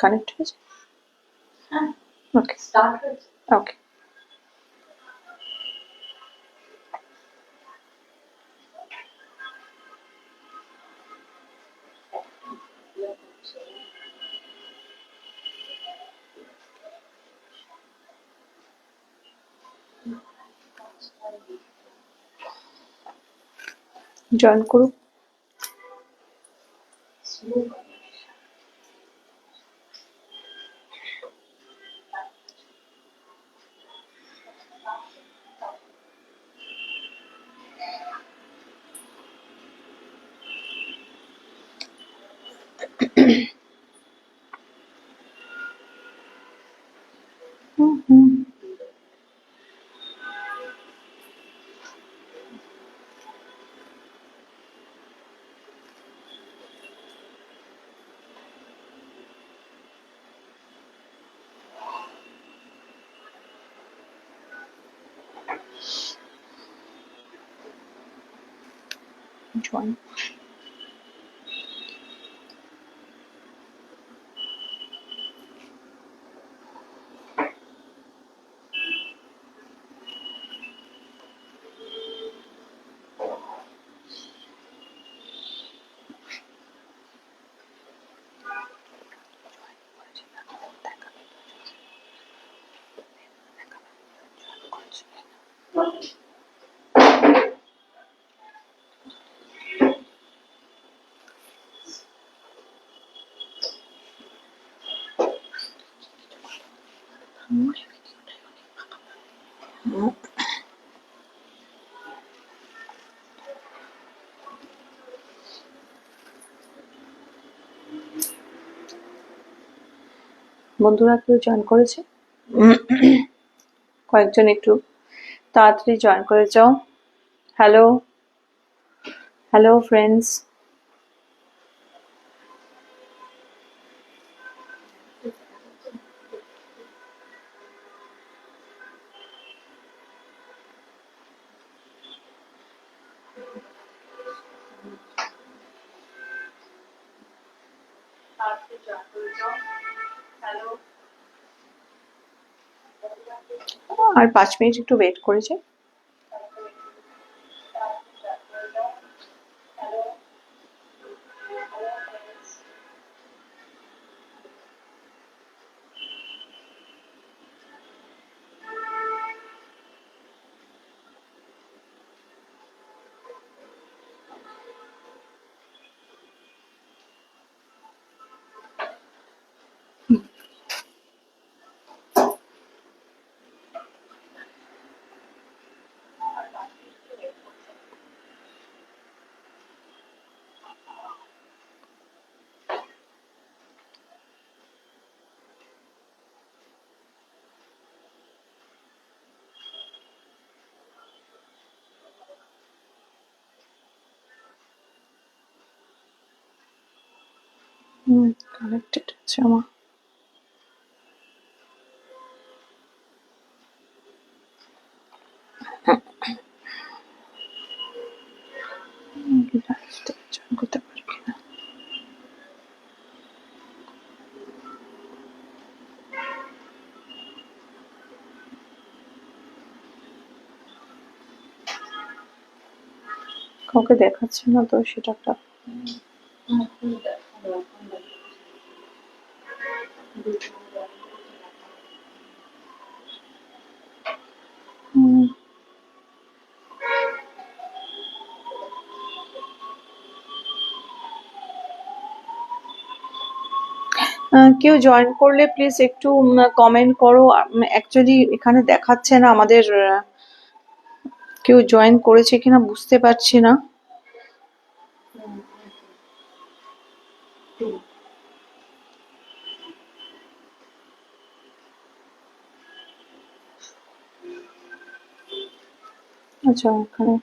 Connect হয়েছে? হ্যাঁ, okay start হয়েছে। ওকে। জয়েন করুক। জয়েন। বন্ধুরা কেউ জয়েন করেছে? কয়েকজন একটু তাড়াতাড়ি জয়েন করে যাও। Hello hello friends. আর 5 মিনিট একটু ওয়েট করেছে। কানেক্টেড আছে আমার। জয়েন করতে পারি কিনা। কাউকে দেখাচ্ছে না তো সেটা একটা। কেউ জয়েন করলে প্লিজ একটু কমেন্ট করো। অ্যাকচুয়ালি এখানে দেখাচ্ছে না আমাদের কেউ জয়েন করেছে কিনা বুঝতে পারছি না। আচ্ছা এখানে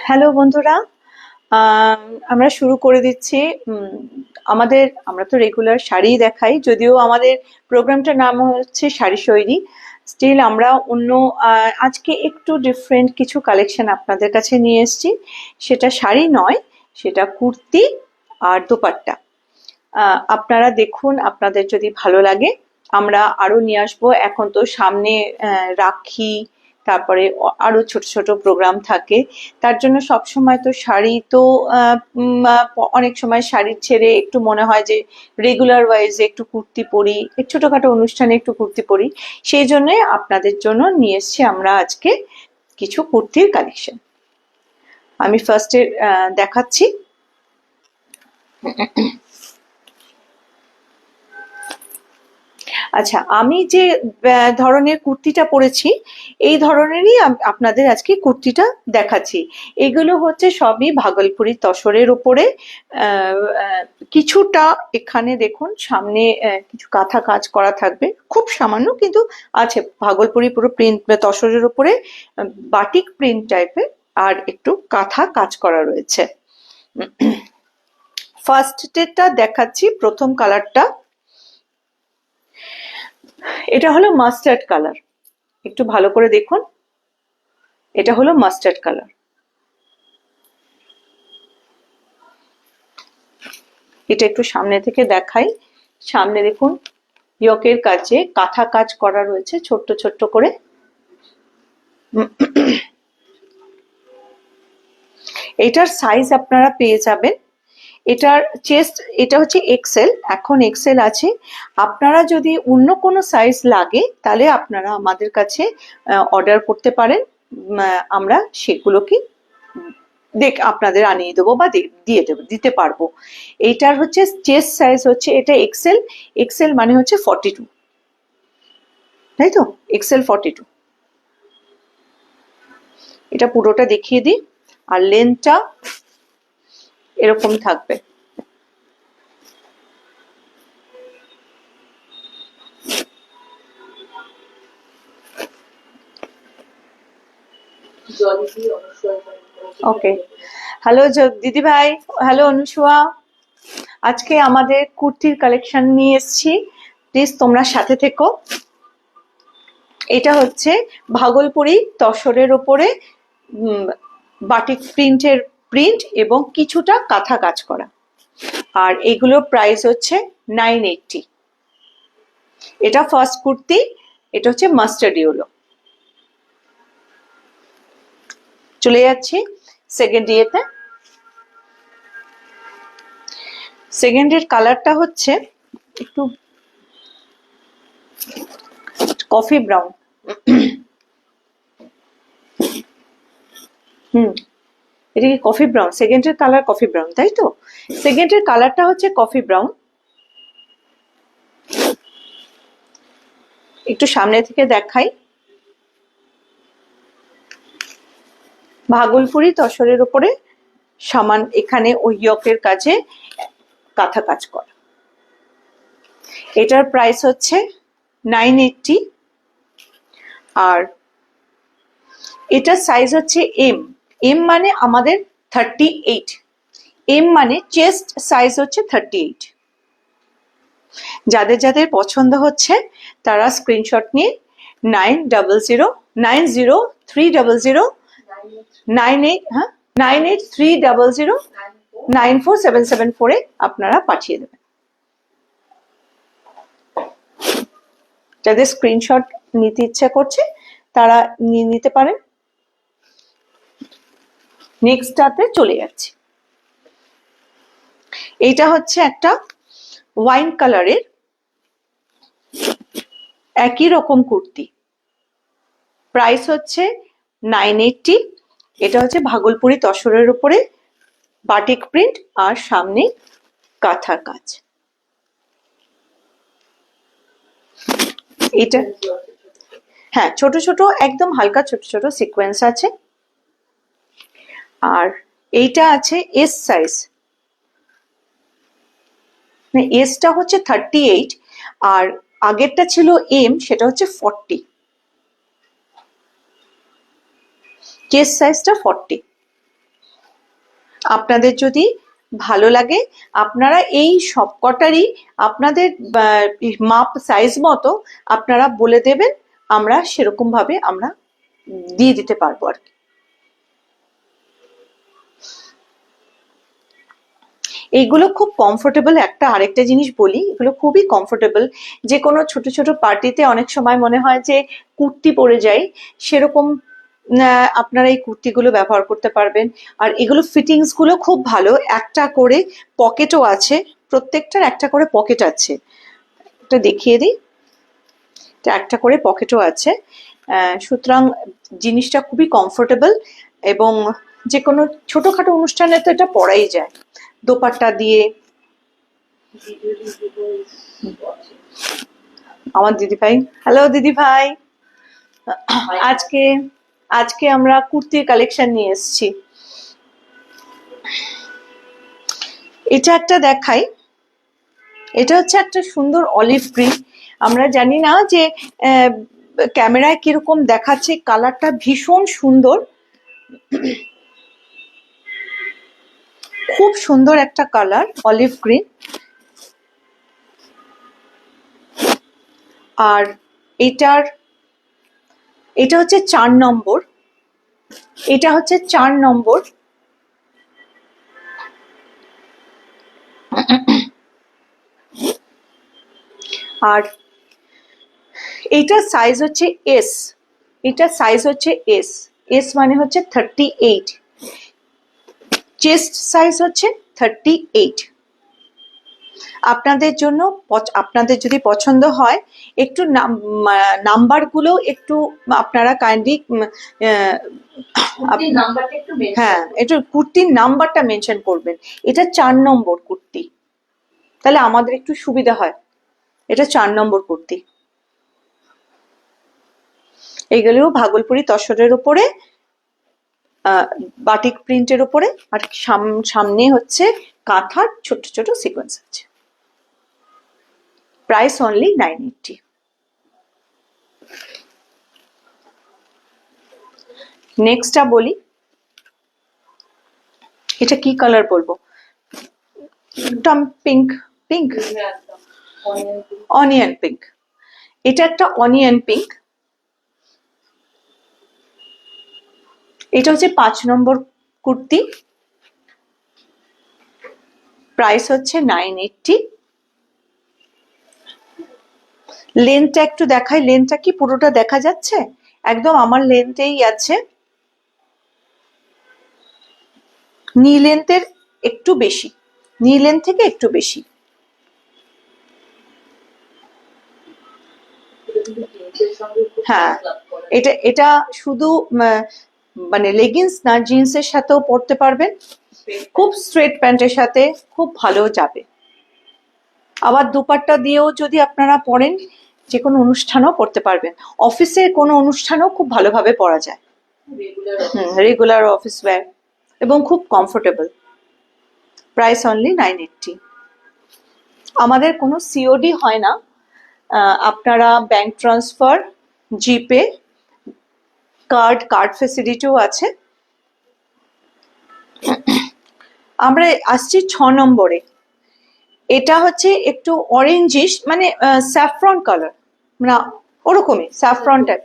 হ্যালো বন্ধুরা, আমরা শুরু করে দিচ্ছি। আমরা তো রেগুলার শাড়ি দেখাই, যদিও আমাদের প্রোগ্রামটার নাম হচ্ছে শাড়ি শৈলী। স্টিল আমরা অন্য আজকে একটু ডিফারেন্ট কিছু কালেকশন আপনাদের কাছে নিয়ে এসেছি। সেটা শাড়ি নয়, সেটা কুর্তি আর দোপাট্টা। আপনারা দেখুন, আপনাদের যদি ভালো লাগে আমরা আরো নিয়ে আসবো। এখন তো সামনে রাখি, তারপরে আরো ছোট ছোট প্রোগ্রাম থাকে, তার জন্য সব সময় তো শাড়ি তো অনেক সময় শাড়ি ছেড়ে একটু মনে হয় যে রেগুলার ওয়াইজে একটু কুর্তি পরি, একটু ছোটখাটো অনুষ্ঠানে একটু কুর্তি পরি। সেই জন্য আপনাদের জন্য নিয়ে এসেছি আমরা আজকে কিছু কুর্তির কালেকশন। আমি ফার্স্টে দেখাচ্ছি। আচ্ছা, আমি যে ধরনের কুর্তিটা পরেছি এই ধরনেরই আপনাদের আজকে কুর্তিটা দেখাচ্ছি। এগুলো হচ্ছে সবই ভাগলপুরি তসরের উপরে। কিছুটা এখানে দেখুন সামনে কিছু কাঁথা কাজ করা থাকবে, খুব সামান্য কিন্তু আছে। ভাগলপুরি পুরো প্রিন্ট তসরের উপরে বাটিক প্রিন্ট টাইপের, আর একটু কাঁথা কাজ করা রয়েছে। ফার্স্টটা দেখাচ্ছি, প্রথম কালারটা। এটা হলো মাস্টার্ড কালার, একটু ভালো করে দেখুন। এটা হলো মাস্টার্ড কালার। এটা একটু সামনে থেকে দেখাই। সামনে দেখুন ইয়কের কাছে কাঁথা কাজ করা রয়েছে ছোট্ট ছোট্ট করে। এটার সাইজ আপনারা পেয়ে যাবেন। এটার চেস্ট, এটা হচ্ছে এক্সেল, এখন এক্সেল আছে। আপনারা যদি অন্য কোনো সাইজ লাগে তাহলে আপনারা আমাদের কাছে অর্ডার করতে পারেন, আমরা সেগুলোকে আপনাদের আনিয়ে দেবো বা দিতে পারবো। এইটার হচ্ছে চেস্ট সাইজ হচ্ছে, এটা এক্সেল। এক্সেল মানে হচ্ছে 42, তাই তো? এক্সেল 42। এটা পুরোটা দেখিয়ে দিই। আর লেন্থটা এরকম থাকবে। ওকে, হ্যালো দিদি ভাই, হ্যালো অনুসুয়া। আজকে আমাদের কুর্তির কালেকশন নিয়ে এসেছি, প্লিজ তোমরা সাথে থেকো। এটা হচ্ছে ভাগলপুরি তসরের ওপরে বাটিক প্রিন্টের প্রিন্ট এবং কিছুটা কাঁথা কাজ করা। আর এগুলোর প্রাইস হচ্ছে 980। এটা ফার্স্ট কুর্তি, এটা হচ্ছে মাস্টার্ড ইয়েলো। চলে যাচ্ছি সেকেন্ড ইয়েতে। সেকেন্ডের কালারটা হচ্ছে একটু কফি ব্রাউন। এটা কি কফি ব্রাউন? সেকেন্ডের কালার কফি ব্রাউন, তাই তো? সেকেন্ডের কালারটা হচ্ছে কফি ব্রাউন। একটু সামনে থেকে দেখাই। ভাগলপুরি তসরের উপরে সামান এখানে ওই ইয়কের কাছে কাঁথা কাজ করা। এটার প্রাইস হচ্ছে 980। আর এটার সাইজ হচ্ছে এম। এম মানে আমাদের 38। এম মানে চেস্ট সাইজ হচ্ছে 38। যাদের যাদের পছন্দ হচ্ছে তারা স্ক্রিনশট নিয়ে 9830098300 আপনারা পাঠিয়ে দেবেন। যাদের স্ক্রিনশট নিতে ইচ্ছা করছে তারা নিয়ে নিতে পারেন। নেক্সটটাতে চলে যাচ্ছি। এইটা হচ্ছে একটা ওয়াইন কালারের একই রকম কুর্তি, প্রাইস হচ্ছে 980। এটা হচ্ছে ভাগলপুরি তসরের উপরে বাটিক প্রিন্ট আর সামনে কাঁথার কাজ। এটা হ্যাঁ, ছোট ছোট একদম হালকা ছোট ছোট সিকোয়েন্স আছে। আর এইটা আছে এস সাইজ, এসটা হচ্ছে 38 আর আগেরটা ছিল এম, সেটা হচ্ছে 40। চেস্ট সাইজটা 40। আপনাদের যদি ভালো লাগে আপনারা এই সবকটারই আপনাদের মাপ সাইজ মতো আপনারা বলে দেবেন, আমরা সেরকম ভাবে আমরা দিয়ে দিতে পারবো আর কি। এইগুলো খুব কমফোর্টেবল। আরেকটা জিনিস বলি, এগুলো খুবই কমফোর্টেবল। যে কোনো ছোট ছোট পার্টিতে অনেক সময় মনে হয় যে কুর্তি পরে যাই, সেরকম আপনারা এই কুর্তিগুলো ব্যবহার করতে পারবেন। আর এগুলো ফিটিংস গুলো খুব ভালো, একটা করে পকেটও আছে, প্রত্যেকটার একটা করে পকেট আছে। এটা দেখিয়ে দিই, এটা একটা করে পকেটও আছে। সুতরাং জিনিসটা খুবই কমফোর্টেবল, এবং যে কোনো ছোটখাটো অনুষ্ঠানে তো এটা পরাই যায় দোপাট্টা দিয়ে। আমার দিদি ভাই, হ্যালো দিদি ভাই, আজকে আজকে আমরা কুর্তির কালেকশন নিয়ে এসেছি। এটা একটা দেখাই, এটা হচ্ছে একটা সুন্দর অলিভ গ্রিন। আমরা জানি না যে ক্যামেরায় কিরকম দেখাচ্ছে, কালারটা ভীষণ সুন্দর, খুব সুন্দর একটা কালার অলিভ গ্রিন। আর এটা হচ্ছে 4 নম্বর, এটা হচ্ছে 4 নম্বর। আর এইটার সাইজ হচ্ছে এস, এটার সাইজ হচ্ছে এস, এস মানে হচ্ছে 38, চেস্ট সাইজ হচ্ছে 38। আপনাদের জন্য, আপনাদের যদি পছন্দ হয়, একটু নাম্বারগুলো একটু আপনারা কাইন্ডলি হ্যাঁ, একটু কুর্তির নাম্বারটা মেনশন করবেন। এটা 4 নম্বর কুর্তি, তাহলে আমাদের একটু সুবিধা হয়। এটা 4 নম্বর কুর্তি। এইগুলো ভাগলপুরি তসরের উপরে, বাটিক প্রিন্টের উপরে, আর সামনে হচ্ছে কাঁথার ছোট ছোট সিকোয়েন্স আছে। Price only 980। নেক্সটটা বলি, এটা কি কালার বলবো, পিঙ্ক, পিঙ্ক, অনিয়ন পিঙ্ক। এটা একটা অনিয়ন পিঙ্ক। এটা হচ্ছে 5 নম্বর কুর্তি, প্রাইস হচ্ছে 980। লেন্থটা একটু দেখাই, লেন্থটা কি পুরোটা দেখা যাচ্ছে? একদম আমার লেন্থেই আছে, নি লেন্থের একটু বেশি, নি লেন্থ থেকে একটু বেশি। হ্যাঁ, এটা এটা শুধু মানে লেগিংস না, জিন্সের সাথেও পরতে পারবেন, খুব স্ট্রেট প্যান্টের সাথে খুব ভালো যাবে। আবার দুপাট্টা দিয়েও যদি আপনারা পরেন, যে কোনো অনুষ্ঠানও পরতে পারবেন, অফিসের কোনো অনুষ্ঠানও খুব ভালোভাবে পরা যায়, রেগুলার অফিস ওয়্যার, এবং খুব কমফোর্টেবল। Price only 980। আমাদের কোনো সিওডি হয় না, আপনারা ব্যাংক ট্রান্সফার, জিপে, কার্ড ফেসিলিটিও আছে। আমরা আসছি 6 নম্বরে। এটা হচ্ছে একটু অরেঞ্জিশ, মানে স্যাফরন কালার, না ওরকমই স্যাফরন টাইপ,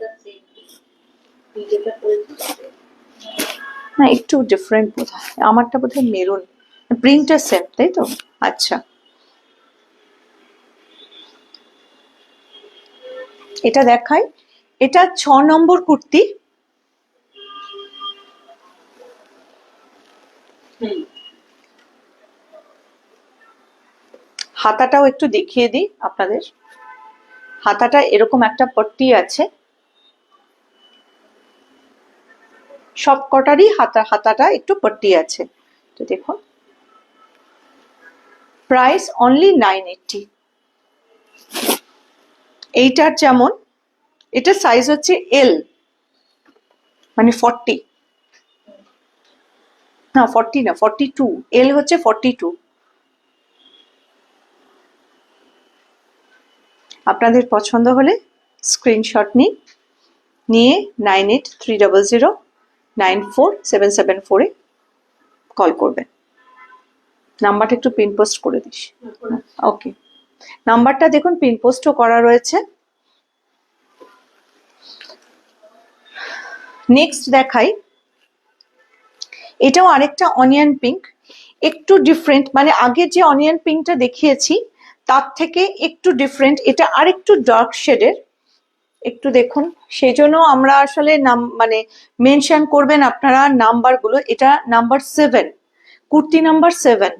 না একটু ডিফারেন্ট বোধহয়, আমারটা বোধহয় মেরুন, প্রিন্টটা সেম, তাই তো? আচ্ছা, এটা দেখাই, এটা 6 নম্বর কুর্তি। হাতাটাও একটু দেখিয়ে দিই আপনাদের। হাতাটা এরকম একটা পট্টি আছে, সব কটারই হাতাটা একটু পট্টি আছে, তো দেখুন। Price only 980। এইটার যেমন, এটা সাইজ হচ্ছে এল, মানে 40, না 40 না, 42, এল হচ্ছে 42। আপনাদের পছন্দ হলে স্ক্রিনশট নিয়ে 9830094774 এ কল করবেন। নাম্বারটা একটু পিন পোস্ট করে দিস। ওকে, নাম্বারটা দেখুন পিন পোস্টও করা রয়েছে। নেক্সট দেখাই, এটাও আরেকটা অনিয়ন পিঙ্ক, একটু ডিফারেন্ট, মানে আগের যে অনিয়ন পিঙ্কটা দেখিয়েছি তার থেকে একটু ডিফারেন্ট, এটা আরেকটু ডার্ক শেডের। একটু দেখুন, সেই জন্য আমরা আসলে নাম মানে মেনশন করবেন আপনারা নাম্বারগুলো। এটা নাম্বার 7, কুর্তি নাম্বার 7,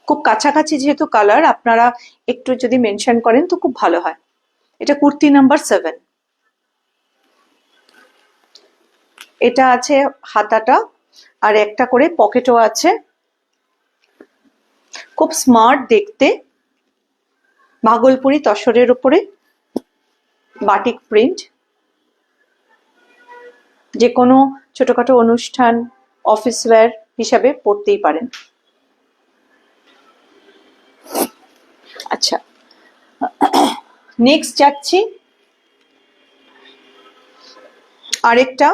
খুব কাছাকাছি যেহেতু কালার, আপনারা একটু যদি মেনশন করেন তো খুব ভালো হয়। এটা কুর্তি নাম্বার 7। এটা আছে হাতাটা, আর একটা করে পকেটও আছে, খুব স্মার্ট দেখতে, ভাগলপুরি তসরের উপরে বাটিক প্রিন্ট। যে কোনো ছোটখাটো অনুষ্ঠান, অফিস ওয়্যার হিসাবে পরতেই পারেন। আচ্ছা, নেক্সট যাচ্ছি আরেকটা,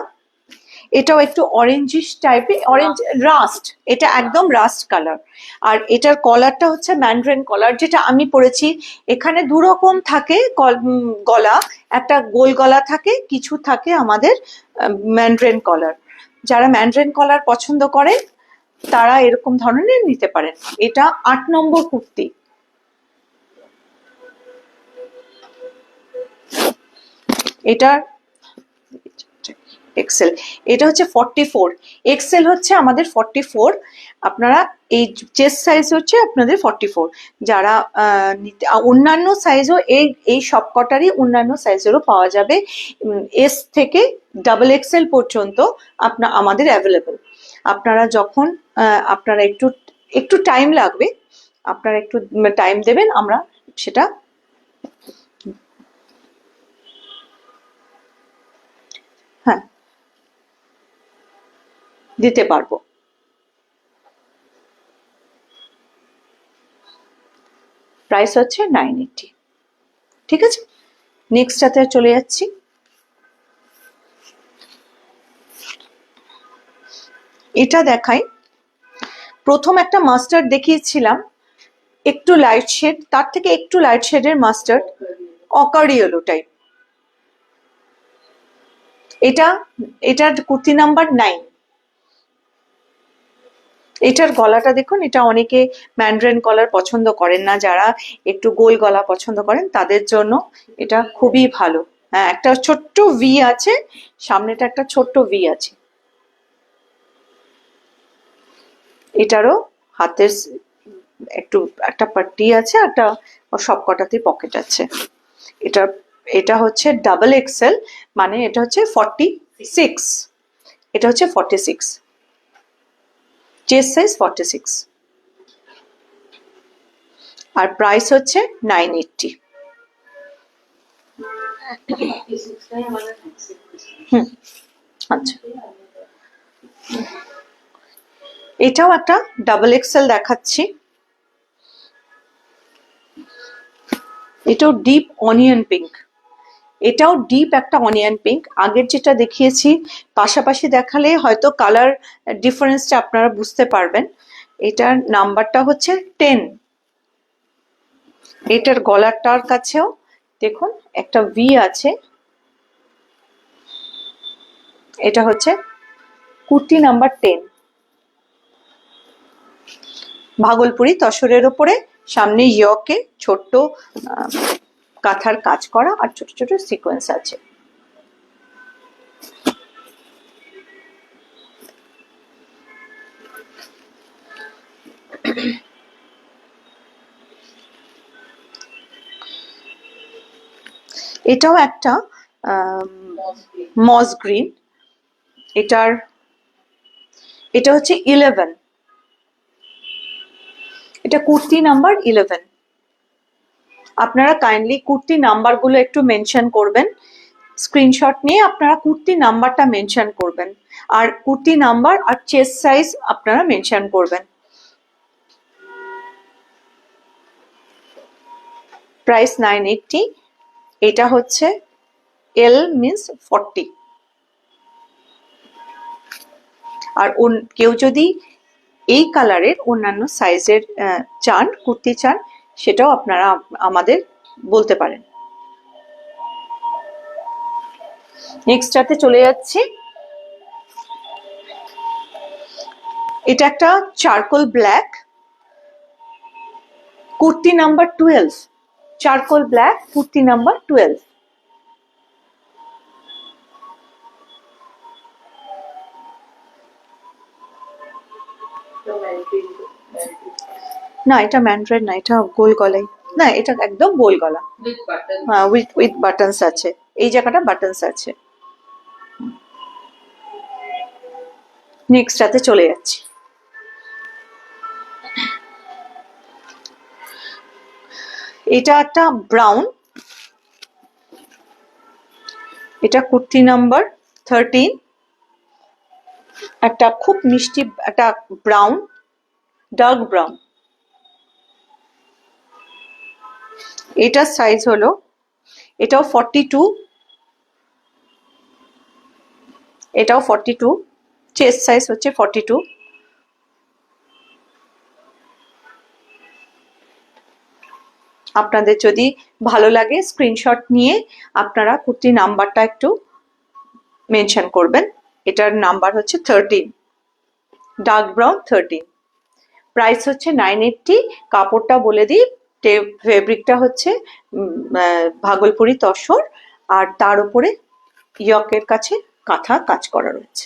এটাও একটু অরেঞ্জিশ টাইপের, অরেঞ্জ রাস্ট, এটা একদম রাস্ট কালার। আর এটার কলারটা হচ্ছে ম্যান্ডারিন কলার, যেটা আমি পরেছি। এখানে দু রকম থাকে গলা, একটা গোল গলা থাকে, কিছু থাকে আমাদের ম্যান্ডারিন কলার। যারা ম্যান্ডারিন কলার পছন্দ করে তারা এরকম ধরনের নিতে পারেন। এটা 8 নম্বর কুর্তি। এটার এক্সেল, এটা হচ্ছে 44, এক্সেল হচ্ছে আমাদের 44, আপনারা এই চেস্ট সাইজ হচ্ছে আপনাদের 44। যারা অন্যান্য সাইজও এই সবকটারই অন্যান্য সাইজেরও পাওয়া যাবে, এস থেকে ডাবল এক্সেল পর্যন্ত আমাদের অ্যাভেলেবল। আপনারা যখন আপনারা একটু টাইম লাগবে, আপনারা একটু টাইম দেবেন, আমরা সেটা হ্যাঁ দিতে পারবো। প্রাইস হচ্ছে 980। ঠিক আছে, নেক্সটটাতে চলে যাচ্ছি। এটা দেখাই, প্রথম একটা মাস্টার্ড দেখিয়েছিলাম, একটু লাইট শেড, তার থেকে একটু লাইট শেডের মাস্টার্ড, অকারিয়েলো টাইপ। এটার কুর্তি নাম্বার 9। এটার গলাটা দেখুন, এটা অনেকে ম্যান্ডারিন কলার পছন্দ করেন না, যারা একটু গোল গলা পছন্দ করেন তাদের জন্য এটা খুবই ভালো। হ্যাঁ, একটা ছোট্ট ভি আছে, সামনেটা একটা ছোট্ট ভি আছে। এটারও হাতের একটা পাট্টি আছে, একটা সব কটাতে পকেট আছে। এটা হচ্ছে ডাবল এক্সেল, মানে এটা হচ্ছে 46, এটা হচ্ছে 46, চেস্ট সাইজ 46, আর প্রাইস হচ্ছে 980। আচ্ছা, এটাও একটা ডাবল এক্সেল দেখাচ্ছি, এটাও ডিপ অনিয়ন পিঙ্ক। এটাও ডিপ একটা অনিয়ন পিঙ্ক, আগের যেটা দেখিয়েছি পাশাপাশি দেখালে হয়তো কালার ডিফারেন্সটা আপনারা বুঝতে পারবেন। এটার নাম্বারটা হচ্ছে 10। এটার গলাটার কাছেও দেখুন একটা ভি আছে। এটা হচ্ছে কুর্তি নাম্বার 10, ভাগলপুরি তসরের উপরে, সামনে ইয়কে ছোট্ট কাঁথার কাজ করা আর ছোট ছোট সিকোয়েন্স আছে। এটাও একটা মস গ্রিন, এটা হচ্ছে 11, এটা কুর্তি নাম্বার 11। আপনারা কাইন্ডলি কুর্তি নাম্বারগুলো একটু মেনশন করবেন, স্ক্রিনশট নিয়ে আপনারা কুর্তি নাম্বারটা মেনশন করবেন, আর কুর্তি নাম্বার আর চেস্ট সাইজ আপনারা মেনশন করবেন। প্রাইস 980। এটা হচ্ছে এল মিন্স 40। আর কেউ যদি এই কালারের অন্যান্য সাইজের চান, কুর্তি চান, সেটাও আপনারা আমাদের বলতে পারেন। নেক্সটটাতে চলে যাচ্ছি। এটা একটা charcoal black, kurti number 12। Charcoal black, kurti number 12। না, এটা ম্যান্ড্রেড না, এটা গোল গলাই। না, এটা একদম গোল গলা। হ্যাঁ, উইথ বাটনস আছে, এই জায়গাটা বাটনস আছে। নেক্সটটাতে চলে যাচ্ছি। এটা একটা ব্রাউন, এটা কুর্তি নাম্বার 13। একটা খুব মিষ্টি একটা ব্রাউন, ডার্ক ব্রাউন। এটার সাইজ হলো, এটাও 42, এটাও 42, চেস্ট সাইজ হচ্ছে 42। আপনাদের যদি ভালো লাগে স্ক্রিনশট নিয়ে আপনারা কুর্তির নাম্বারটা একটু মেনশন করবেন। এটার নাম্বার হচ্ছে 13, ডার্ক ব্রাউন 13। প্রাইস হচ্ছে 980। কাপড়টা বলে দিই, ফেব্রিকটা হচ্ছে ভাগলপুরি তসর, আর তার উপরে ইয়কের কাছে কাঁথা কাজ করা রয়েছে।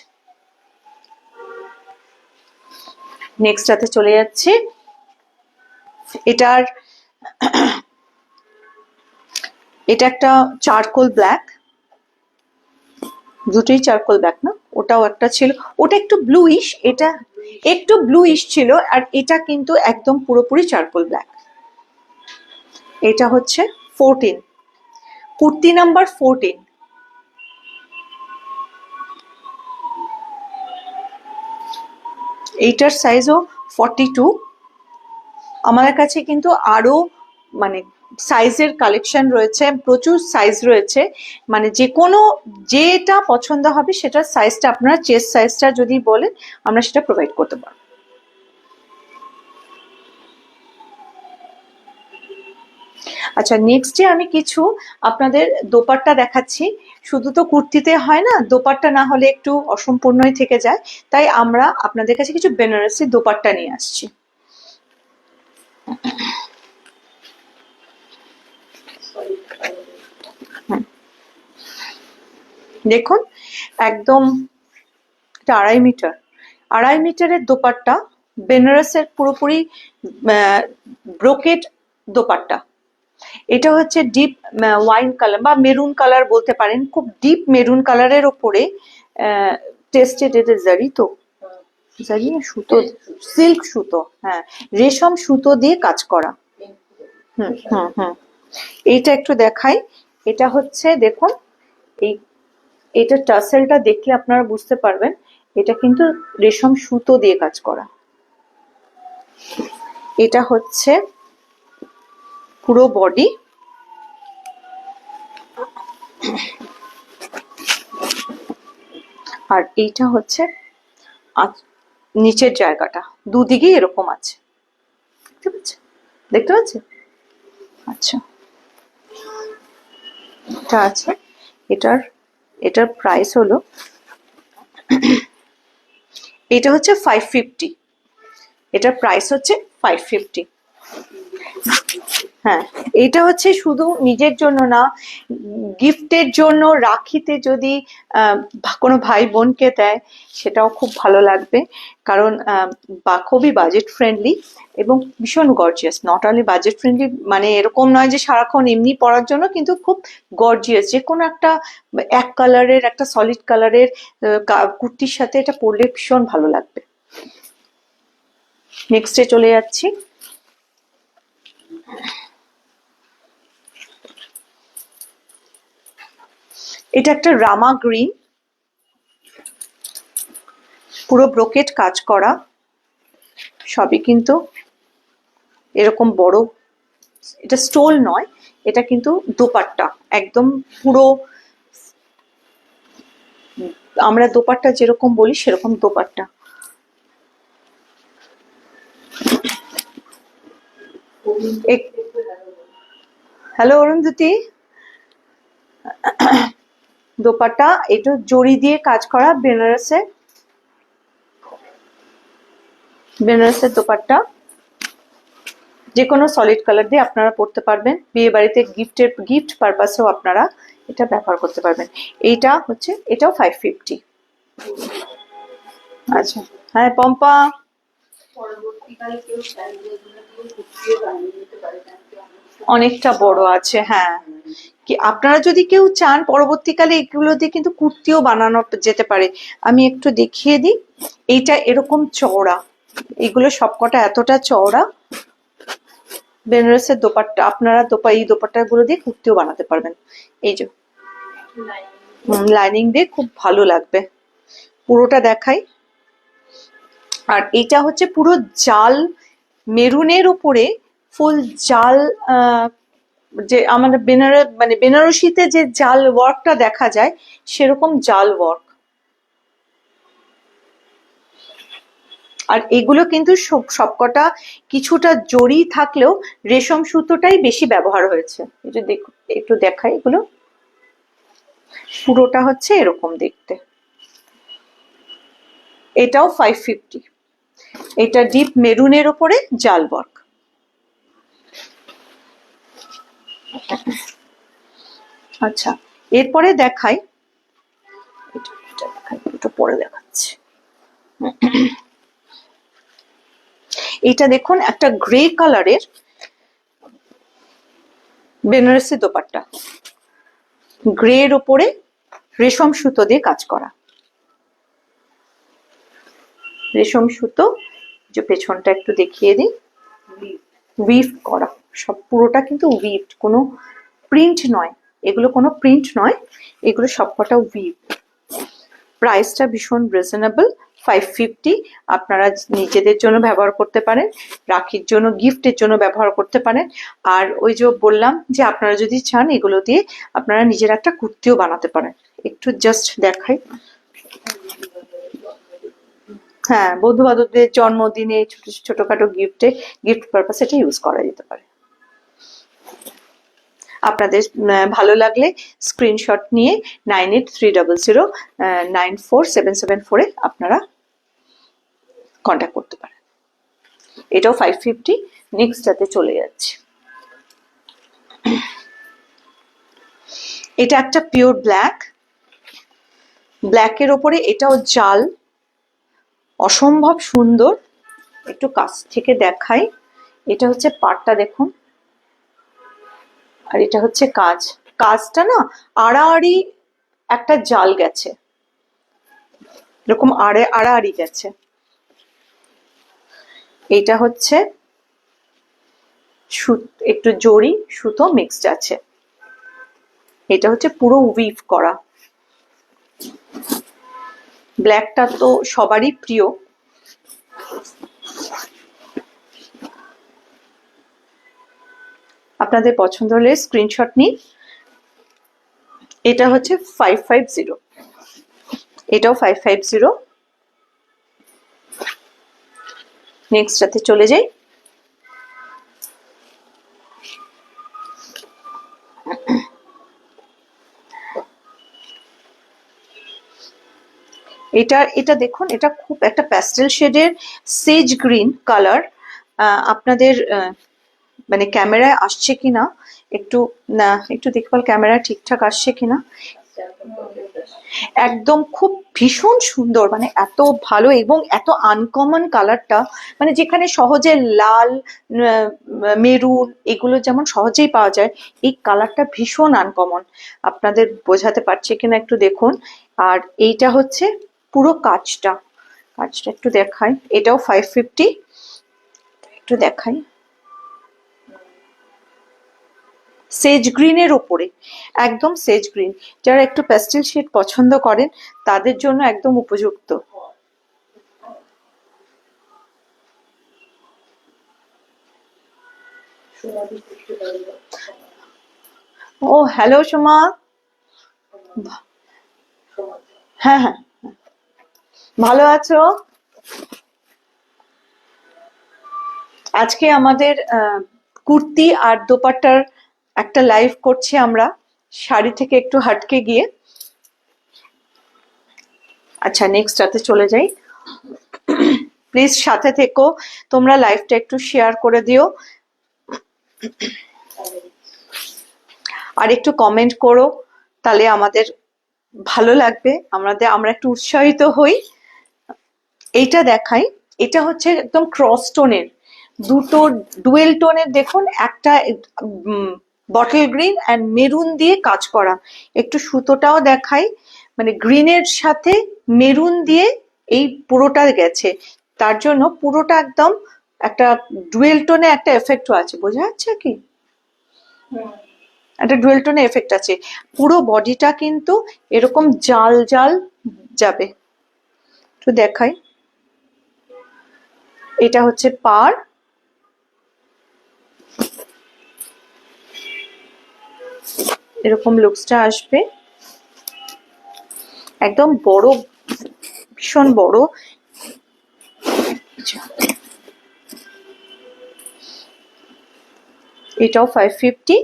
নেক্সটটাতে চলে যাচ্ছে। এটা একটা চারকোল ব্ল্যাক, দুটোই চারকোল ব্ল্যাক না, ওটাও একটা ছিল, ওটা একটু ব্লুইশ, এটা একটু ব্লুইশ ছিল, আর এটা কিন্তু একদম পুরোপুরি চারকোল ব্ল্যাক। এটা হচ্ছে 14, কুর্তি নাম্বার 14। এইটার সাইজও 42। আমাদের কাছে কিন্তু আরো মানে সাইজের কালেকশন রয়েছে, প্রচুর সাইজ রয়েছে, মানে যে কোনো যেটা পছন্দ হবে সেটার সাইজটা আপনারা চেস্ট সাইজটা যদি বলেন আমরা সেটা প্রোভাইড করতে পারবো। আচ্ছা, নেক্সটে আমি কিছু আপনাদের দোপাট্টা দেখাচ্ছি। শুধু তো কুর্তিতে হয় না, দোপাট্টা না হলে একটু অসম্পূর্ণই থেকে যায়, তাই আমরা আপনাদের কাছে কিছু বেনারসি দোপাট্টা নিয়ে আসছি। দেখুন, একদম এটা 2.5 মিটার, 2.5 মিটারের দোপাট্টা, বেনারসের পুরোপুরি ব্রোকেট দোপাট্টা। এটা হচ্ছে ডিপ ওয়াইন কালার বা মেরুন কালার বলতে পারেন, খুব ডিপ মেরুন কালারের ওপরে টেস্টেড, এটা জারি তো, জারি না সুতো, সিল্ক সুতো, হ্যাঁ রেশম সুতো দিয়ে কাজ করা। হুম হুম হুম। এইটা একটু দেখাই। এটা হচ্ছে দেখুন, এই এটা টাসেলটা দেখলে আপনারা বুঝতে পারবেন এটা কিন্তু রেশম সুতো দিয়ে কাজ করা। এটা হচ্ছে পুরো বডি, আর এইটা হচ্ছে নিচের জায়গাটা, দুদিকেই এরকম আছে, দেখতে পাচ্ছেন, দেখতে পাচ্ছেন? আচ্ছা, এটা আছে। এটার এটার প্রাইস হলো, এটা হচ্ছে 550, এটার প্রাইস হচ্ছে 550। হ্যাঁ, এটা হচ্ছে শুধু নিজের জন্য না, গিফটের জন্য, রাখিতে যদি কোনো ভাই বোনকে দেয় সেটাও খুব ভালো লাগবে, কারণ খুবই বাজেট ফ্রেন্ডলি এবং ভীষণ gorgeous. Not only budget friendly, মানে এরকম নয় যে সারাক্ষণ এমনি পরার জন্য, কিন্তু খুব গর্জিয়াস। যে কোনো একটা এক কালারের, একটা সলিড কালারের কুর্তির সাথে এটা পরলে ভীষণ ভালো লাগবে। নেক্সটে চলে যাচ্ছি। এটা একটা রামা গ্রিন, পুরো ব্রোকেট কাজ করা, সবই কিন্তু এরকম বড়, এটা স্টোল নয়, এটা কিন্তু দোপাট্টা, একদম পুরো আমরা দোপাট্টা যেরকম বলি সেরকম দোপাট্টা। হ্যালো অরুন্ধতী, দোপাট্টা এটা জড়ি দিয়ে কাজ করা বেনারসের দোপাট্টা, যে কোনো সলিড কালার দিয়ে আপনারা পরতে পারবেন। বিয়ে বাড়িতে গিফট পারপাসেও আপনারা এটা ব্যবহার করতে পারবেন। এইটা হচ্ছে, এটাও 550। আচ্ছা, হ্যাঁ পম্পা, পরবর্তীকালে কেউ চাইলে এগুলো দিয়ে কুর্তিও বানিয়ে নিতে পারে, অনেকটা বড় আছে। হ্যাঁ, কি আপনারা যদি কেউ চান পরবর্তীকালে এগুলো দিয়ে কিন্তু কুর্তিও বানানো যেতে পারে। আমি একটু দেখিয়ে দিই। এইটা এরকম চওড়া, এগুলো সবকটা এতটা চওড়া। বেনারসের দোপাট্টা, আপনারা এই দোপাট্টা গুলো দিয়ে কুর্তিও বানাতে পারবেন। এই যে লাইনিং দিয়ে খুব ভালো লাগবে। পুরোটা দেখাই। আর এটা হচ্ছে পুরো জাল মেরুনের উপরে ফুল জাল, যে আমাদের বেনারসিতে যে জাল ওয়ার্কটা দেখা যায় সেরকম জাল ওয়ার্ক। আর এগুলো কিন্তু সবকটা কিছুটা জড়ি থাকলেও রেশম সুতোটাই বেশি ব্যবহার হয়েছে। এটা দেখো, একটু দেখাই। এগুলো পুরোটা হচ্ছে এরকম দেখতে। এটাও 550। এটা ডিপ মেরুনের উপরে জাল ওয়ার্ক। আচ্ছা, এরপরে দেখাই, একটু পরে দেখাচ্ছি। এটা দেখুন, একটা গ্রে কালারের বেনারসি দোপাট্টা, গ্রে এর উপরে রেশম সুতো দিয়ে কাজ করা। রেশম সুতো, যে পেছনটা একটু দেখিয়ে দিই, উইভ করা সব, পুরোটা কিন্তু উইভ, কোনো প্রিন্ট নয়। এগুলো কোনো প্রিন্ট নয়, এগুলো সবকটা উইভ। প্রাইসটা ভীষণ রিজনেবল, 550। আপনারা নিজেদের জন্য ব্যবহার করতে পারেন, রাখির জন্য, গিফটের জন্য ব্যবহার করতে পারেন। আর ওই যে বললাম যে আপনারা যদি চান এগুলো দিয়ে আপনারা নিজের একটা কুর্তিও বানাতে পারেন। একটু জাস্ট দেখাই। হ্যাঁ, বন্ধু বান্ধবদের জন্মদিনে, ছোটখাটো গিফট পারপাসে এটা ইউজ করা যেতে পারে। আপনাদের ভালো লাগলে স্ক্রিনশট নিয়ে 9830094774 আপনারা কন্ট্যাক্ট করতে পারেন। এটাও 550। নেক্সটটাতে চলে যাচ্ছে। এটা একটা পিওর ব্ল্যাকের ওপরে এটাও জাল, অসম্ভব সুন্দর। একটু কাছ থেকে দেখাই। এটা হচ্ছে পাটটা দেখুন, আর এটা হচ্ছে কাজটা না আড়াআড়ি একটা জাল গেছে, এরকম আড়াআড়ি গেছে। এটা হচ্ছে একটু জড়ি সুতো মিক্সড আছে। এটা হচ্ছে পুরো উইভ করা। ব্ল্যাকটা তো সবারই প্রিয়। আপনাদের পছন্দ হলে স্ক্রিনশট নিন। এটা হচ্ছে 550। এটাও 550। নেক্সটটাতে চলে যাই। এটা দেখুন, এটা খুব একটা প্যাস্টেল শেডের সেজ গ্রিন কালার। আপনাদের মানে ক্যামেরায় আসছে কিনা একটু, না একটু দেখভাল, ক্যামেরা ঠিকঠাক আসছে কিনা। একদম খুব ভীষণ সুন্দর, মানে এত ভালো এবং এত আনকমন কালারটা, মানে যেখানে সহজে লাল, মেরুন এগুলো যেমন সহজেই পাওয়া যায়, এই কালারটা ভীষণ আনকমন। আপনাদের বোঝাতে পারছে কিনা একটু দেখুন। আর এইটা হচ্ছে পুরো কাজটা একটু দেখাই। এটাও 550। একটু দেখাই। সেজ গ্রিনের ওপরে, একদম সেজ গ্রিন। যারা একটু প্যাস্টেল শেড পছন্দ করেন তাদের জন্য একদম উপযুক্ত। ও হ্যালো সোমা। হ্যাঁ হ্যাঁ, ভালো আছো? আজকে আমাদের কুর্তি আর দোপাট্টার একটা লাইভ করছি আমরা, শাড়ি থেকে একটু হাটকে গিয়ে। আচ্ছা, নেক্সটটাতে চলে যাই। প্লিজ সাথে থেকো, তোমরা লাইভটা একটু শেয়ার করে দিও আর একটু কমেন্ট করো, তাহলে আমাদের ভালো লাগবে, আমরা একটু উৎসাহিত হই। এইটা দেখাই, এটা হচ্ছে একদম ক্রস টোনের, দুটো ডুয়েল টোনের, দেখুন একটা বটল গ্রিন অ্যান্ড মেরুন দিয়ে কাজ করা। একটু সুতোটাও দেখাই, মানে গ্রিনের সাথে মেরুন দিয়ে এই পুরোটা গেছে, তার জন্য পুরোটা একদম একটা ডুয়েল টোনে একটা এফেক্টও আছে, বোঝা যাচ্ছে কি? একটা ডুয়েল টোনে এফেক্ট আছে। পুরো বডিটা কিন্তু এরকম জাল জাল যাবে। তো দেখাই, এটা হচ্ছে পার, এরকম লুকসটা আসবে, একদম বড়, ভীষণ বড়। এটাও 550।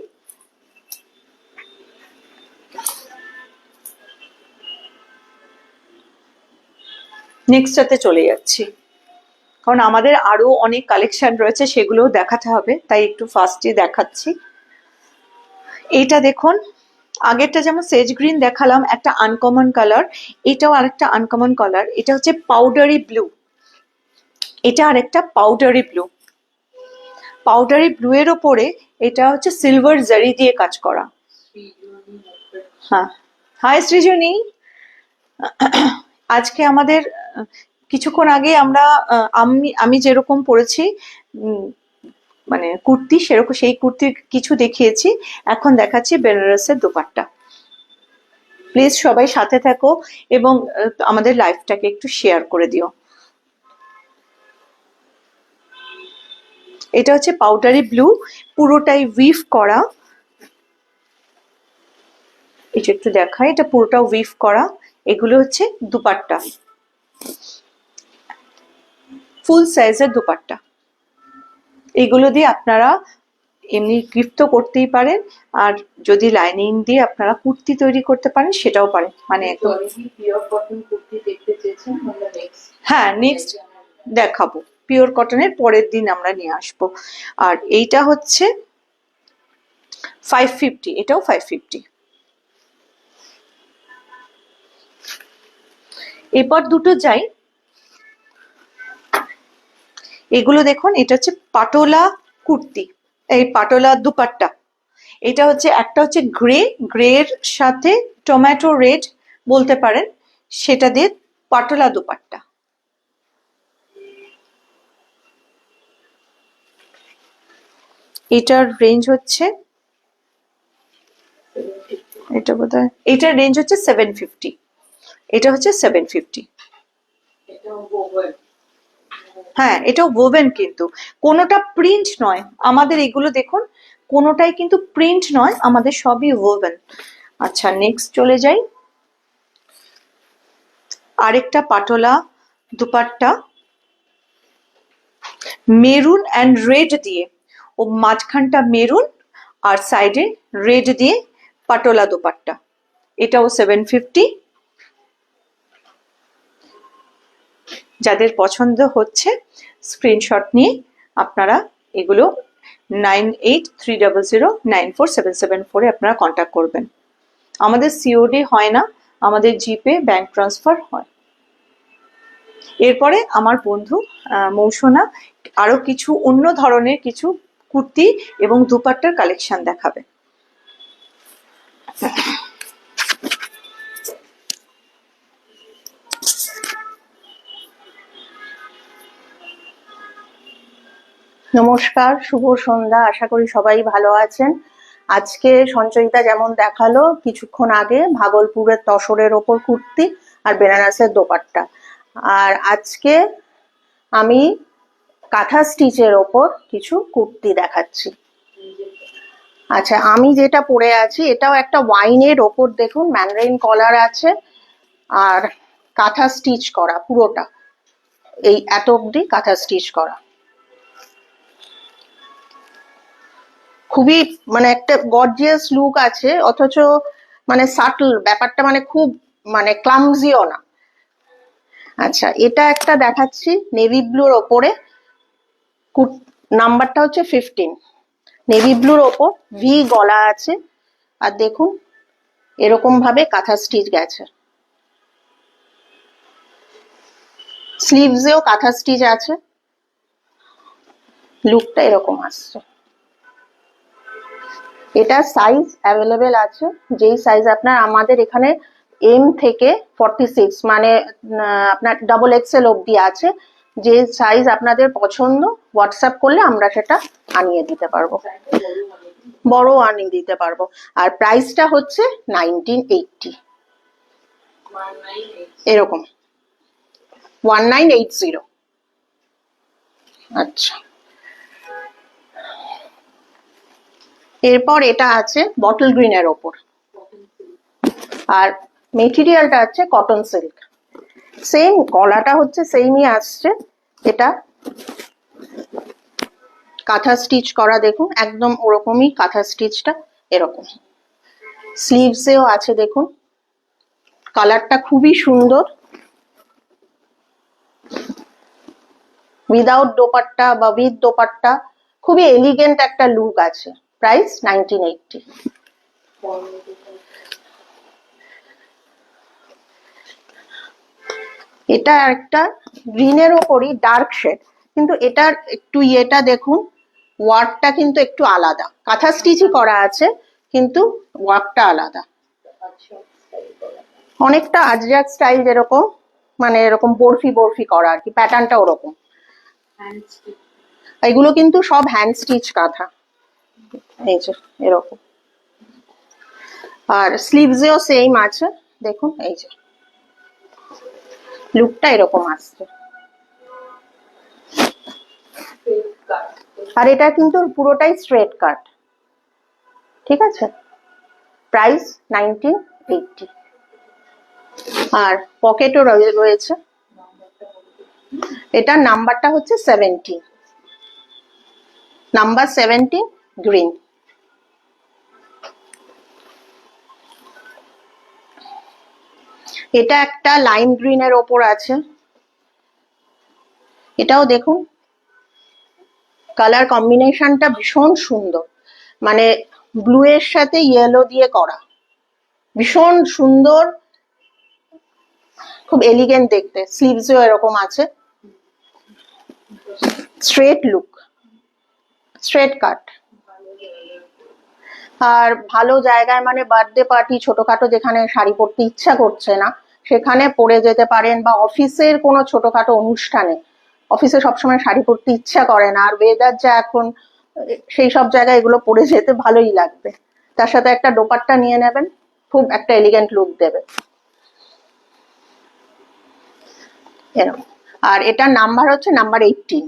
নেক্সটটাতে চলে যাচ্ছি, কারণ আমাদের আরো অনেক কালেকশন রয়েছে, সেগুলোও দেখাতে হবে, তাই একটু ফাস্টে দেখাচ্ছি। এইটা দেখুন, আগেরটা যেমন সেজ গ্রিন দেখালাম, একটা আনকমন কালার, এটাও আরেকটা আনকমন কালার। এটা হচ্ছে পাউডারি ব্লু, এটা আরেকটা পাউডারি ব্লু। পাউডারি ব্লু এর ওপরে এটা হচ্ছে সিলভার জারি দিয়ে কাজ করা। হ্যাঁ, হাই সৃজনী, আজকে আমাদের কিছুক্ষণ আগে আমরা আমি যেরকম পরেছি মানে কুর্তি, সেরকম সেই কুর্তির কিছু দেখিয়েছি, এখন দেখাচ্ছি বেনারসের দোপাট্টা। প্লিজ সবাই সাথে থাকো এবং আমাদের লাইভটাকে একটু শেয়ার করে দিও। এটা হচ্ছে পাউডারি ব্লু, পুরোটাই উইভ করা। এটা একটু দেখাই, এটা পুরোটা উইভ করা। এগুলো হচ্ছে দুপাট্টা, ফুল সাইজের দুপাট্টা। এগুলো দিয়ে আপনারা এমনি গিফট তো করতেই পারেন, আর যদি লাইনিং দিয়ে আপনারা কুর্তি তৈরি করতে পারেন সেটাও পারেন, মানে একদম। পিওর কটন কুর্তি দেখতে চেয়েছেন, আমরা নেক্সট হ্যাঁ, নেক্সট দেখাবো, পিওর কটনের পরের দিন আমরা নিয়ে আসবো। আর এইটা হচ্ছে 550, এটাও 550। এরপর দুটো যাই, এগুলো দেখুন, এটা হচ্ছে পাটোলা কুর্তি, এই পাটোলা দুপাট্টা। এটা হচ্ছে একটা হচ্ছে গ্রে এর সাথে টমেটো রেড বলতে পারেন, সেটা দিয়ে পাটোলা দুপাট্টা। এটার রেঞ্জ হচ্ছে, এটা বোধহয় এটার রেঞ্জ হচ্ছে 750। এটা হচ্ছে 750। হ্যাঁ, এটাও ওভেন, কিন্তু কোনোটা প্রিন্ট নয় আমাদের, এগুলো দেখুন কোনোটাই কিন্তু প্রিন্ট নয় আমাদের, সবই ওভেন। আচ্ছা, নেক্সট চলে যাই, আরেকটা patola dupatta, maroon and red দিয়ে, ও মাঝখানটা মেরুন আর সাইডে রেড দিয়ে পাটোলা দুপাট্টা। এটাও 750। যাদের পছন্দ হচ্ছে স্ক্রিনশট নিয়ে আপনারা এগুলো 9830094774 আপনারা কন্ট্যাক্ট করবেন। আমাদের সিওডি হয় না, আমাদের জিপে ব্যাংক ট্রান্সফার হয়। এরপরে আমার বন্ধু মৌসুনা আরো কিছু অন্য ধরনের কিছু কুর্তি এবং দুপাট্টার কালেকশন দেখাবে। নমস্কার, শুভ সন্ধ্যা, আশা করি সবাই ভালো আছেন। আজকে সঞ্চয়িতা যেমন দেখালো কিছুক্ষণ আগে, ভাগলপুরের তসরের ওপর কুর্তি আর বেনারসের দোপাট্টা, আর আজকে আমি কাঁথা স্টিচের ওপর কিছু কুর্তি দেখাচ্ছি। আচ্ছা, আমি যেটা পরে আছি এটাও একটা ওয়াইনের ওপর, দেখুন ম্যানডারিন কলার আছে আর কাঁথা স্টিচ করা, পুরোটা এই এত অবধি কাঁথা স্টিচ করা। খুবই মানে একটা গর্জিয়াস লুক আছে, অথচ মানে সাটল ব্যাপারটা, মানে খুব মানে ক্লামজিও না, আচ্ছা, এটা একটা দেখাচ্ছি নেভি ব্লুর ওপরে, নাম্বারটা হচ্ছে 15, নেভি ব্লুর ওপর ভি গলা আছে, আর দেখুন এরকম ভাবে কাঁথা স্টিচ গেছে, স্লিভসেও কাঁথা স্টিচ আছে, লুকটা এরকম আসছে। এটা সাইজ অ্যাভেলেবেল আছে, যেই সাইজ আপনার আমাদের এখানে এম থেকে 46 মানে আপনার ডাবল এক্সেল অব্দি আছে, যে সাইজ আপনাদের পছন্দ হোয়াটসঅ্যাপ করলে আমরা সেটা আনিয়ে দিতে পারবো, বড় আনিয়ে দিতে পারবো। আর প্রাইসটা হচ্ছে 1980, এরকম 1980। আচ্ছা, এরপর এটা আছে বটল গ্রিনের ওপর, আর মেটেরিয়ালটা আছে কটন সিল্ক, সেম গলাটা হচ্ছে সেমই আসছে, এটা কাঁথা স্টিচ করা, দেখুন একদম ওরকমই কাঁথা স্টিচটা এরকম, স্লিভসেও আছে দেখুন, কালারটা খুবই সুন্দর, উইদাউট দোপাট্টা বা উইথ দোপাট্টা খুবই এলিগেন্ট একটা লুক আছে। প্রাইস 1980। এটা একটা গ্রিনের ওপরই ডার্ক শেড, কিন্তু এটার একটু ইয়েটা দেখুন, ওয়ার্কটা কিন্তু একটু আলাদা, কাঁথা স্টিচই করা আছে কিন্তু ওয়ার্কটা আলাদা, অনেকটা আজরাক স্টাইল যেরকম, মানে এরকম বরফি বরফি করা আর কি, প্যাটার্নটা ওরকম। এগুলো কিন্তু সব হ্যান্ড স্টিচ কাঁথা, এই যে এরকম, আর স্লিভসেও সেম আছে দেখুন, এই যে লুকটা এরকম আসছে। আর এটা কিন্তু পুরোটাই স্ট্রেট কাট, ঠিক আছে। প্রাইস 1980। আর পকেটও রয়েছে, এটার নাম্বারটা হচ্ছে 17, নাম্বার 17 গ্রিন। এটা একটা লাইম গ্রিনের ওপর আছে, এটাও দেখুন কালার কম্বিনেশনটা ভীষণ সুন্দর, মানে ব্লু এর সাথে ইয়েলো দিয়ে করা, ভীষণ সুন্দর, খুব এলিগেন্ট দেখতে, স্লিভসও এরকম আছে, স্ট্রেট লুক, স্ট্রেট কাট। আর ভালো জায়গায় মানে বার্থডে পার্টি, ছোটখাটো যেখানে শাড়ি পরতে ইচ্ছা করছে না সেখানে পরে যেতে পারেন, বা অফিসের কোনো ছোটখাটো অনুষ্ঠানে, অফিসে সবসময় শাড়ি পরতে ইচ্ছা করে না, আর ওয়েদার যা এখন, সেই সব জায়গায় এগুলো পরে যেতে ভালোই লাগবে, তার সাথে একটা দোপাট্টা নিয়ে নেবেন, খুব একটা এলিগেন্ট লুক দেবে এরকম। আর এটার নাম্বার হচ্ছে নাম্বার 18,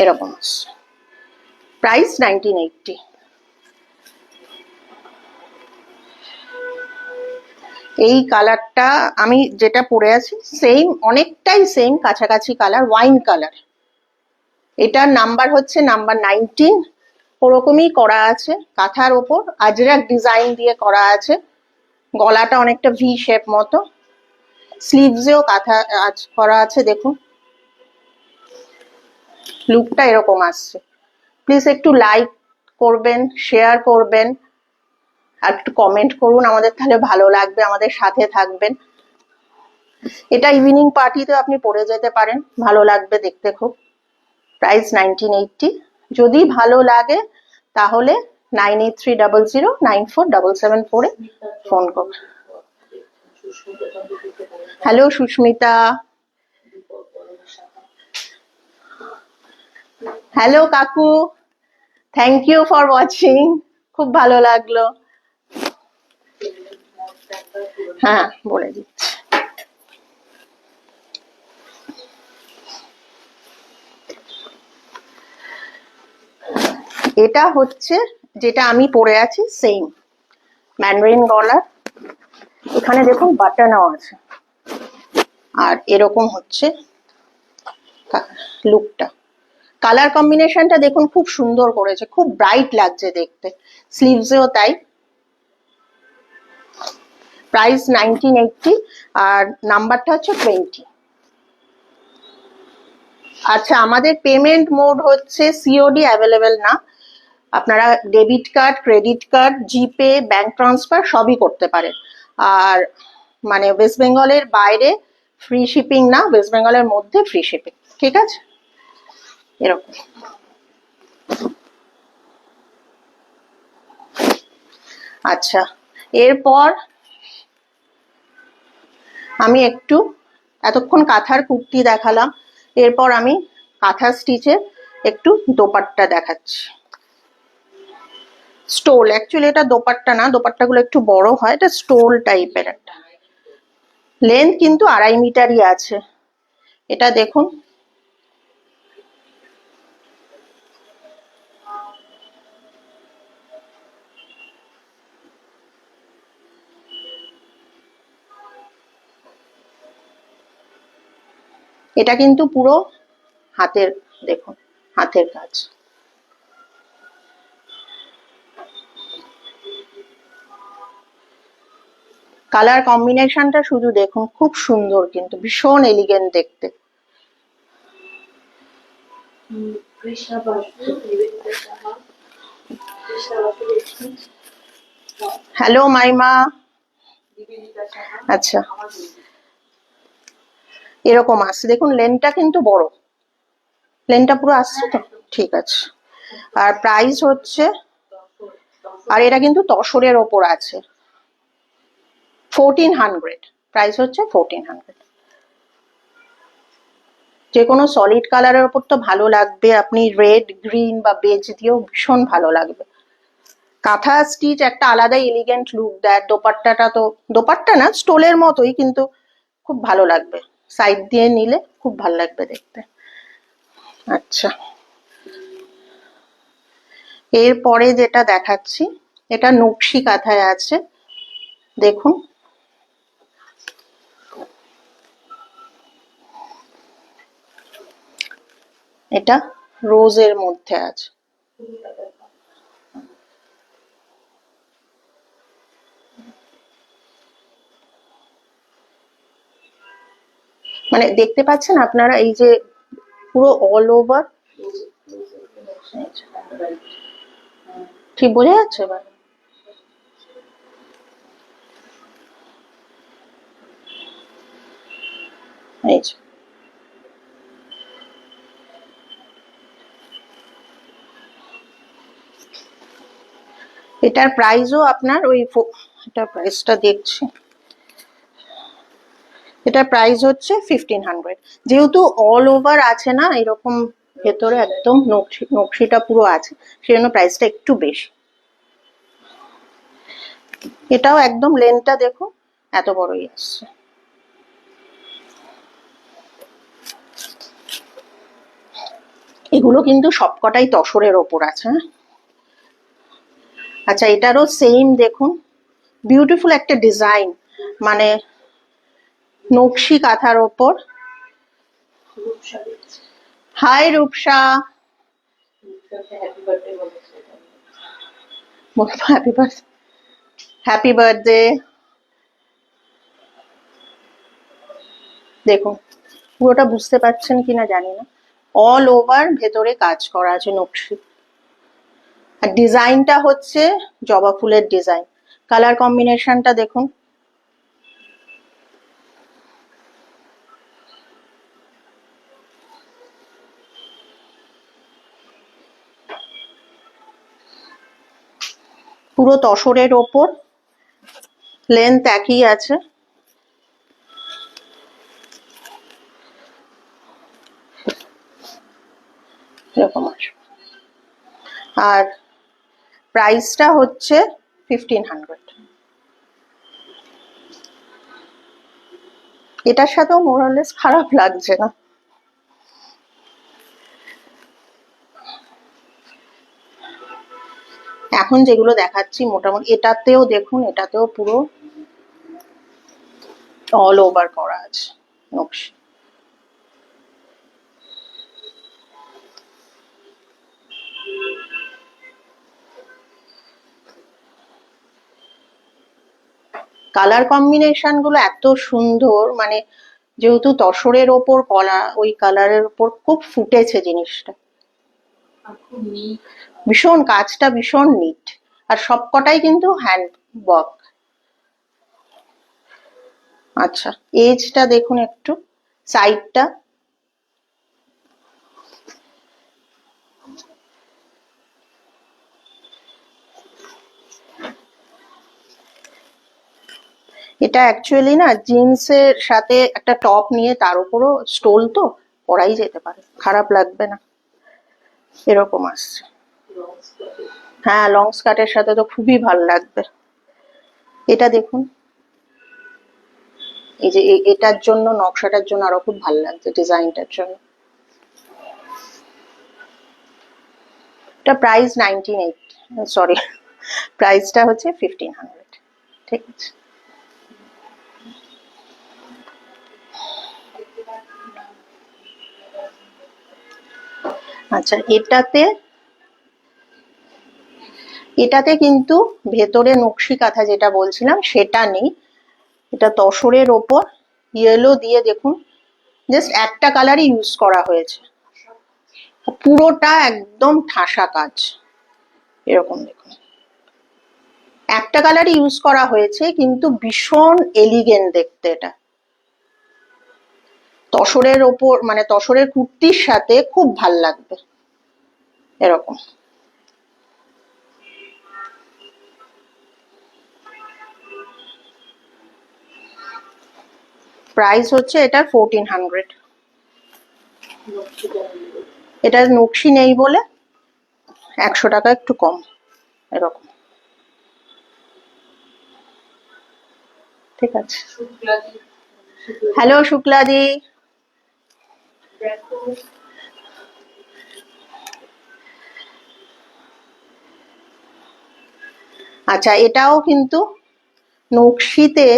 এরকম। প্রাইস 1980। এই কালারটা আমি যেটা পরে আছি সেম, অনেকটাই সেম, কাছাকাছি কালার, ওয়াইন কালার, এটার নাম্বার হচ্ছে নাম্বার 19, ওরকমই করা আছে, কাঁথার ওপর আজরাক ডিজাইন দিয়ে করা আছে, গলাটা অনেকটা ভি শেপ মতো, স্লিভসেও কাঁথা করা আছে, দেখুন লুকটা এরকম আসছে। প্লিজ একটু লাইক করবেন, শেয়ার করবেন, আর একটু কমেন্ট করুন আমাদের, তাহলে ভালো লাগবে, আমাদের সাথে থাকবেন। এটা ইভিনিং পার্টিতে আপনি পরে যেতে পারেন, ভালো লাগবে দেখতে খুব। প্রাইস 1980। যদি ভালো লাগে তাহলে 9830094774 ফোন করুন। হ্যালো সুস্মিতা, হ্যালো কাকু, থ্যাংক ইউ ফর ওয়াচিং, খুব ভালো লাগলো। হ্যাঁ বলে দিচ্ছি, এটা হচ্ছে যেটা আমি পরে আছি সেম, ম্যান্ডারিন গলার, এখানে দেখুন বাটনও আছে, আর এরকম হচ্ছে লুকটা, কালার কম্বিনেশনটা দেখুন খুব সুন্দর করেছে, খুব ব্রাইট লাগছে দেখতে, স্লিভসেও তাই। প্রাইস 1980 আর নাম্বারটা হচ্ছে 20। আচ্ছা, আমাদের পেমেন্ট মোড হচ্ছে সিওডি অ্যাভেলেবেল না, আপনারা ডেবিট কার্ড, ক্রেডিট কার্ড, জিপে, ব্যাংক ট্রান্সফার সবই করতে পারেন। আর মানে ওয়েস্ট বেঙ্গলের বাইরে ফ্রি শিপিং না, ওয়েস্ট বেঙ্গলের মধ্যে ফ্রি শিপিং, ঠিক আছে? এরকম। আচ্ছা, এরপর আমি একটু এতক্ষণ কাঁথার কুর্তি দেখালাম, এরপর আমি কাঁথা স্টিচের একটু দোপাট্টা দেখাচ্ছি। স্টোল, অ্যাকচুয়ালি এটা দোপাট্টা না, দোপাট্টাগুলো একটু বড় হয়, এটা স্টোল টাইপের একটা। লেন্থ কিন্তু 2.5 মিটারই আছে। এটা দেখুন, এটা কিন্তু পুরো হাতের, দেখুন হাতের কাজ। কালার কম্বিনেশনটা শুধু দেখুন, খুব সুন্দর, কিন্তু ভীষণ এলিগেন্ট দেখতে। কৃষ্ণা বাসু, নিবেদিতা সাহা, কৃষ্ণা বাসু দেখছি, হ্যালো মাইমা। নিবেদিতা সাহা। আচ্ছা, আমার বন্ধু। এরকম আসছে দেখুন, লেনটা কিন্তু বড়, লেনটা পুরো আসছে তো, ঠিক আছে। আর প্রাইস হচ্ছে, আর এটা কিন্তু তসরের ওপর আছে, 1400, প্রাইস হচ্ছে 1400। যে কোনো সলিড কালারের ওপর তো ভালো লাগবে, আপনি রেড, গ্রিন বা বেজ দিয়েও ভীষণ ভালো লাগবে। কাঁথা স্টিচ একটা আলাদা এলিগেন্ট লুক দেয়, দোপাট্টাটা তো দোপাট্টা না, স্টোলের মতোই, কিন্তু খুব ভালো লাগবে, সাইড দিয়ে নিলে খুব ভালো লাগবে দেখতে। আচ্ছা, এরপরে যেটা দেখাচ্ছি, এটা নকশি কাঁথায় আছে, দেখুন। এটা রোজের মধ্যে আছে, মানে দেখতে পাচ্ছেন আপনারা, এই যে পুরো অল ওভার, ঠিক বোঝা যাচ্ছে এবার? এই যে এটার প্রাইসও আপনার ওই এটার প্রাইসটা দেখছি, এটার প্রাইস হচ্ছে 1500। যেহেতু অল ওভার আছে না এরকম, ভেতরে একদম নকশিটা পুরো আছে, সেজন্য প্রাইসটা একটু বেশি। এটাও একদম লেনটা দেখুন, এত বড়ই আসছে। এগুলো কিন্তু সবকটাই তসরের ওপর আছে, হ্যাঁ। আচ্ছা, এটারও সেম দেখুন, বিউটিফুল একটা ডিজাইন, মানে নকশি কাঁথার ওপর। রূপসা দেখছি। হাই রূপসা, রূপসাকে হ্যাপি বার্থডে বলেছে। বলবো হ্যাপি বার্থডে, হ্যাপি বার্থডে। দেখুন, পুরোটা বুঝতে পারছেন কিনা জানি না, অল ওভার ভেতরে কাজ করা আছে নকশি, আর ডিজাইনটা হচ্ছে জবা ফুলের ডিজাইন। কালার কম্বিনেশনটা দেখুন, পুরো তসরের ওপর, লেন্থ একই আছে। এরকম আসবে, আর প্রাইসটা হচ্ছে 1500। এটার সাথেও মোরালেস খারাপ লাগছে না। এখন যেগুলো দেখাচ্ছি মোটামুটি, এটাতেও দেখুন, এটাতেও পুরো অল ওভার করা আছে নকশি। কালার কম্বিনেশন গুলো এত সুন্দর, মানে যেহেতু তসরের ওপর কলা, ওই কালারের ওপর খুব ফুটেছে জিনিসটা। আর খুব নিট। ভীষণ কাজটা ভীষণ নিট, আর সবকটাই কিন্তু হ্যান্ড ওয়ার্ক। আচ্ছা, এজটা দেখুন একটু, সাইডটা। এটা অ্যাকচুয়ালি না জিন্সের সাথে একটা টপ নিয়ে তার উপরও স্টোল তো পরাই যেতে পারে, খারাপ লাগবে না, এরকম আসছে। হ্যাঁ, লং স্কার্টের সাথে তো খুবই ভালো লাগবে। এটা দেখুন, এই যে এটার জন্য, নকশাটার জন্য আরো খুব ভালো লাগছে, ডিজাইনটার জন্য। এটা প্রাইস 98, সরি, প্রাইসটা হচ্ছে 1500। ঠিক আছে। আচ্ছা, এটাতে কিন্তু ভেতরে নকশি কাঁথা যেটা বলছিলাম সেটা নেই। এটা তসরের ওপর ইয়েলো দিয়ে দেখুন, জাস্ট একটা কালারই ইউজ করা হয়েছে, পুরোটা একদম ঠাসা কাজ। এরকম দেখুন, একটা কালারই ইউজ করা হয়েছে, কিন্তু ভীষণ এলিগেন্ট দেখতে। এটা তসরের ওপর, মানে তসরের কুর্তির সাথে খুব ভাল লাগবে এরকম। প্রাইস হচ্ছে এটা 1400। এটা নকশি নেই বলে 100 টাকা একটু কম এরকম। ঠিক আছে। হ্যালো শুক্লাদি। আচ্ছা, এটাও কিন্তু নকশিতে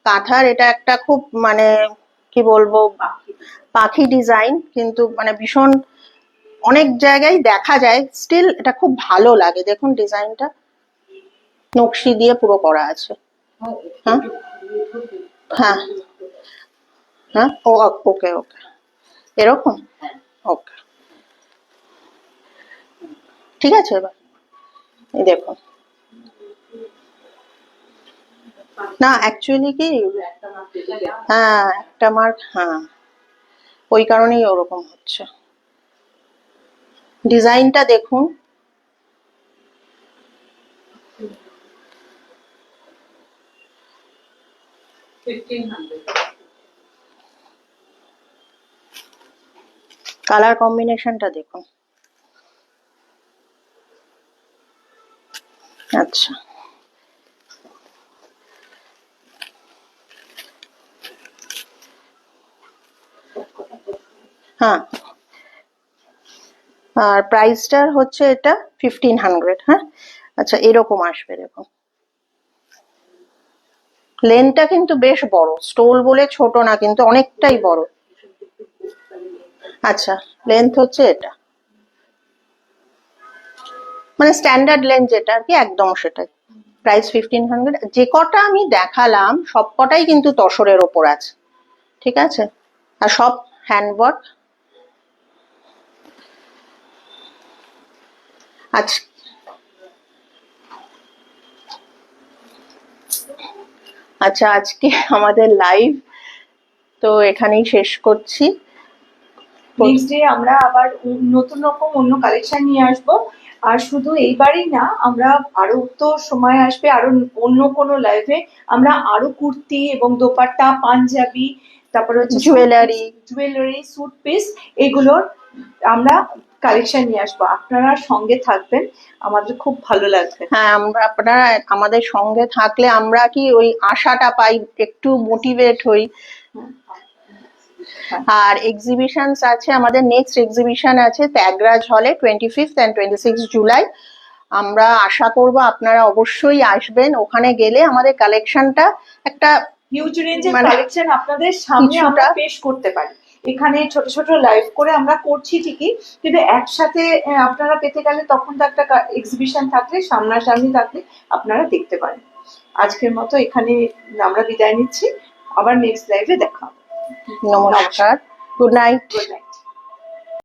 কাঁথার, এটা একটা খুব মানে কি বলবো, পাখি ডিজাইন, কিন্তু মানে ভীষণ অনেক জায়গায় দেখা যায়, স্টিল এটা খুব ভালো লাগে। দেখুন ডিজাইনটা নকশি দিয়ে পুরো করা আছে। হ্যাঁ হ্যাঁ হ্যাঁ, ও ওকে ওকে, এরকম, ওকে ঠিক আছে। এবার এই দেখুন, না অ্যাকচুয়ালি কি, হ্যাঁ একটা মার্ক, হ্যাঁ ওই কারণেই ওরকম হচ্ছে। ডিজাইনটা দেখুন, কালার কম্বিনেশনটা দেখুন। আচ্ছা, হ্যাঁ, আর প্রাইসটা হচ্ছে এটা 1500। হ্যাঁ, আচ্ছা এরকম আসবে দেখুন। লেন্থটা কিন্তু বেশ বড়, স্টোল বলে ছোট না, কিন্তু অনেকটাই বড়। আচ্ছা, লেন্থ হচ্ছে এটা, মানে স্ট্যান্ডার্ড লেন্থ যেটা আর কি, একদম সেটাই। প্রাইস 1500। যে কটা আমি দেখালাম সব কটাই কিন্তু তসরের ওপর আছে, ঠিক আছে, আর সব হ্যান্ডওয়ার্ক। আচ্ছা, আচ্ছা আজকে আমাদের লাইভ তো এখানেই শেষ করছি। নেক্সট ডে আমরা আবার নতুন রকম অন্য কালেকশন নিয়ে আসব। আর শুধু এইবারই না, আমরা আরো তো সময় আসবে, আরো অন্য কোনো লাইভে আমরা আরো কুর্তি এবং দোপাট্টা, পাঞ্জাবি, তারপরে হচ্ছে জুয়েলারি, স্যুট পিস, এগুলোর আমরা কালেকশন নিয়ে আসবো। আপনারা সঙ্গে থাকবেন, আমাদের খুব ভালো লাগবে। হ্যাঁ, আপনারা আমাদের সঙ্গে থাকলে আমরা কি ওই আশাটা পাই, একটু মোটিভেট হই। আর এক্সিবিশনস আছে আমাদের, নেক্সট এক্সিবিশন আছে ত্যাগরাজ হলে 25 and 26 জুলাই। আমরা আশা করব আপনারা অবশ্যই আসবেন। ওখানে গেলে আমাদের কালেকশনটা একটা হিউজ রেঞ্জের কালেকশন আপনাদের সামনে আমরা পেশ করতে পারি। এখানে ছোট ছোট লাইভ করে আমরা করছি ঠিকই, কিন্তু একসাথে আপনারা পেতে গেলে তখন তো একটা এক্সিবিশন থাকলে, সামনাসামনি থাকলে আপনারা দেখতে পারেন। আজকের মতো এখানে আমরা বিদায় নিচ্ছি, আবার নেক্সট লাইভে দেখা হবে। নমস্কার, গুড নাইট। Good night.